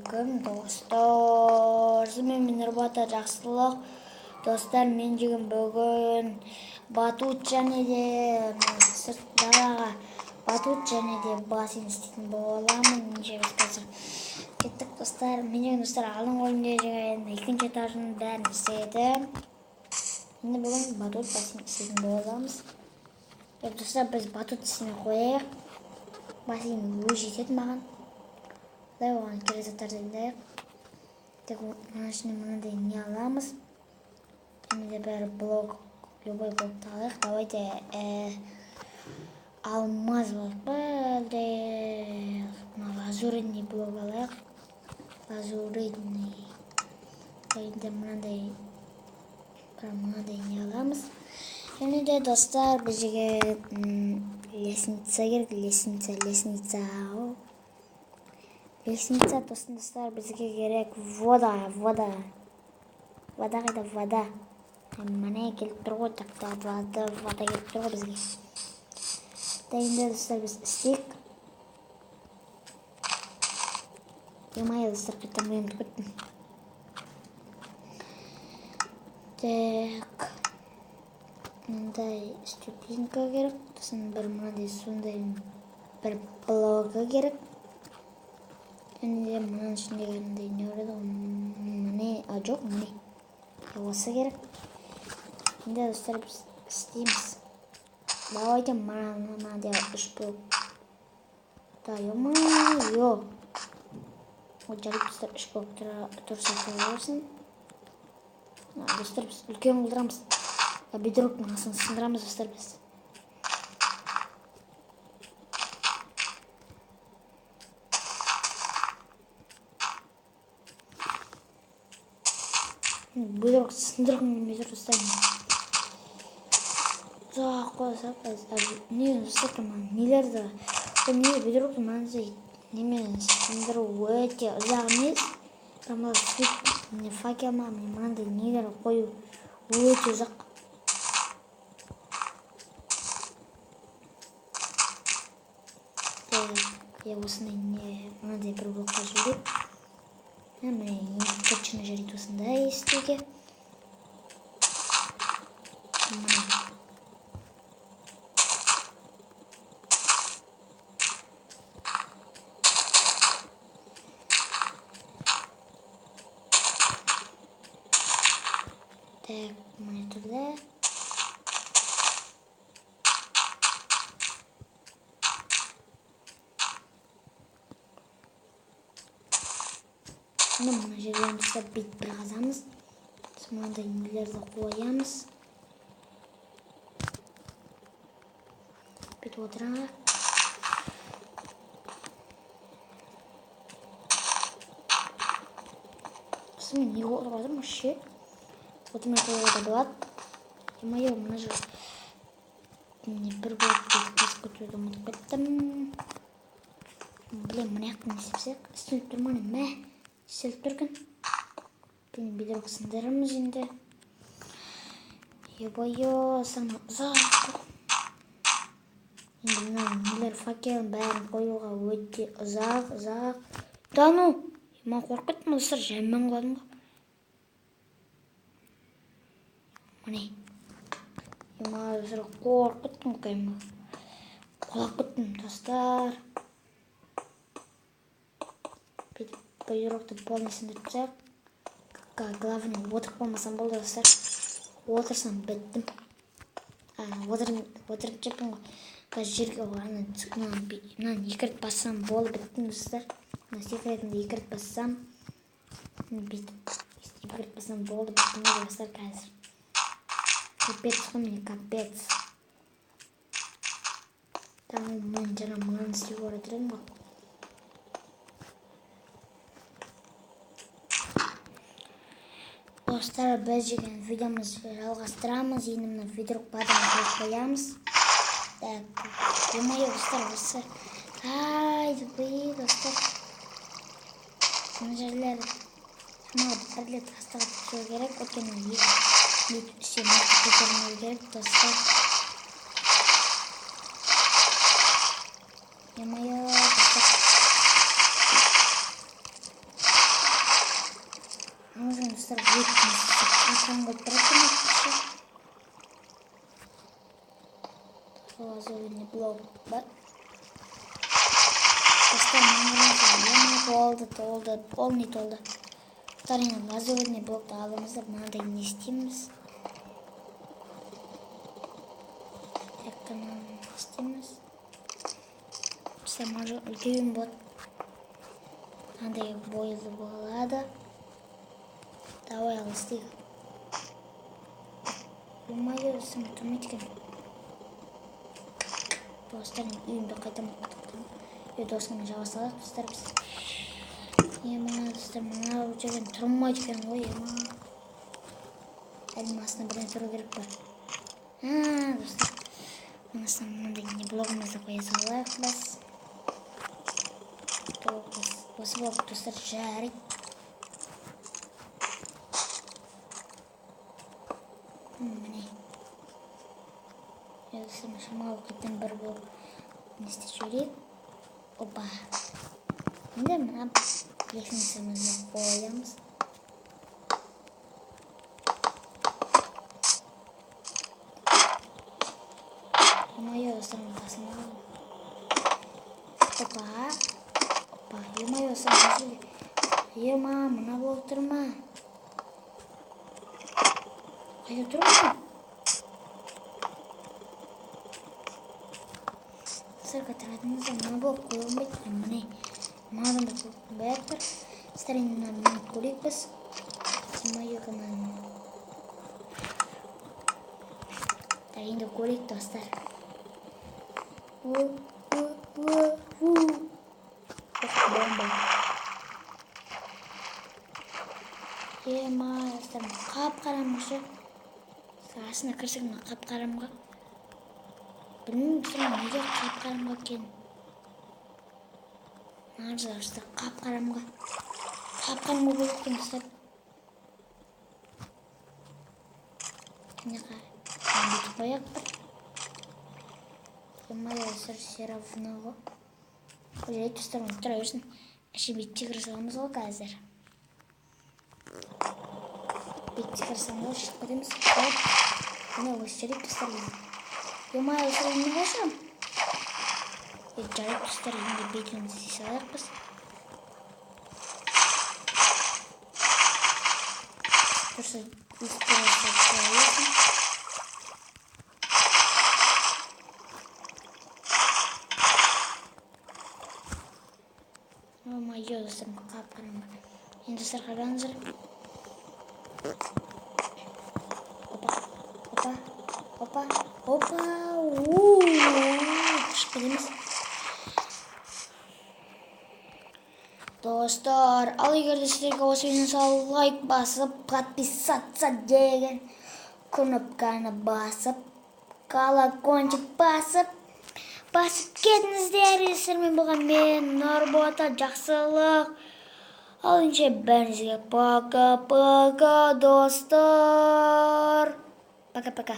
алейкум достор. Мен Нұрбата жақсылық. Достар, мен бүгін батут және де сырт далаға батут және де бассейн істейтін боламын. Кеттік достар. Мен достар алдың ойында деген екінші этажының бәрін істедім. Енді бүгін батут бассейн істейтін боламыз. Достар, біз батут істене қояйық. Бассейн өз жетеді маған. Оған керек заттарды дайындайық. Тек мынандай не аламыз. Және де бәрі блок, любой блокты алайық. Давайте алмаз алайық па, әлде лазурный блок алайық. Лазурный. Енді мынандай не аламыз. Және де достар, бізге лестница керек, лестница. Лестница, достар, бізге керек вода. Вода қайда, вода. Міне келіп тұр ғой, тақта вода келіп тұр ғой бізге. Енді достар, біз істейік. Емай, достар, қайта мойымды көттім. Так. Мындай ступенька керек. Сосын бір мынандай сондай бір блогы керек. Және де мұның ішіндегі не өреді ғой, мұне, жоқ, мұне. Осы керек. Енді достар, біз істейміз. Давайте мынандай үш блок. Да, ё-мо-ё. Жарайды достар, үш блок тұрса қойылсын. Достар, біз үлкен қылдырамыз. Бедроктың астын сындырамыз достар біз. Бедрок сындырғым метр достайын. Ұзақ қойсақ, не достар, нелерді. Не бедроктың маңызы неме сындыру өте ұзақ емес. Бірақ свет факел ма, мынандай нелер қою өте ұзақ. Осындай мынандай бір блокқа жіберіп. Міне точно жарайды осындай істеуге. Так, міне тұрды. Мына жерден достар бет бір қазамыз. Мынандай нелерді қоямыз. Бет отыраға. Мен не отырып жатырмын ше? Отырмай қоюға да болады. Емайо, мына жер. Бір болып қасып көтеруді ұмытып кеттім. Блин, мына яқтан не істепсек? Істеліп тұрманы мә? Істеліп тұргын. Бедрок сындырымыз енді. Ебайо, сама ұзақ. Енді нелер факелін бәрін қоюға өте ұзақ. Да ну, ема қорқыттым достар, жәммен қыладым ғой. Міне. Ема достар қорқыттым қайма. Қолақ күттім достар. Бедрокты полностью сындырып. Главное, отырып болмасам болды достар. Отырсам біттім. Отырып жеппін ғой. Қазір жерге мынаны екі рет бассам болды, біттім достар. Мына секретімді екі рет бассам. Екі рет бассам болды, біттім достар қазір. Капец қой мені, капец. Мен жаңа мынаны істеуге оратырым ғой. Достар, біз жеген видеомызды жалғастырамыз. Енді мына бедрок баданы қоямыз. Так, емайо достар, осы. Ай, достар. Мына жерлер бір рет астаға түсуі керек. Өткені үстемін көтермеу керек достар. Емайо достар. достар қаққан қойып тұрады лазурный блок бар. Достар, толды, полный толды. Тарин лазурный блокты алымыз да мынандай не істейміз. Тек қана істейміз. Може үлкен бот. Мынандай бойлы болады. Давай алыстайық. Ё-моё, сым тұрмайды екен. Достарым үйімді қайтамын. Досыммен жаба салайық, достар біз. Достар, мына жерден тұрмайды екен ғой, әлім астына бірден тұру керек бар. Достар, астына мынандай блогымызды қоя салайық біз. Осы блог, достар, жарайды. Міне. Достар, шамалы кеттен бір блог не істеп жіберейік. Опа. Енді мына лестницамызды қоямыз. Ё-моё, достарым қасында. Опа. Ё-моё, сам ема, мына блок тұр ма? Қайда тұр ма? Сырға тұратыңызда мына блок қойылмайды. Міне, маған да бәрі тұр. Стариннан мені көрейік біз. Ё-моё, команда. Енді көрейік, достар. Бомба. Ема, достар, қап-қарамғы. Астына кірсек мына қап-қарамға. Білмеймін, неге қап-қарамға екен. Достар, қап-қарамға. Қап-қарамға болып екен, достар. Міне бүйтіп қояқ бір. Ё-моё, достар, серовного. Ойлайды, достар, оны тұра берсін. Әше бетте кірі саламыз ғой қазір. Бетте кірі саламыз, шығып кетеміз. Міне осы жарайды, достар. Ё-моё, достар, не қошам. Жарайды, достар, енді бетімізді салайық біз. Дұрсы, үстіресі қойылсын. Ё-моё, достар, қап-қарамға. Енді достар, қараңыздар. Опа. Шығып кетеміз. Достар, ал егер де сіздерге осы видеоны салып, лайк басып, подписаться деген кнопканы басып, колокольчик басып кетіңіздер. Сіздермен болған мен, Нұрбота, жақсылық. Ал енді бәріңізге пока-пока, достар. Пока-пока.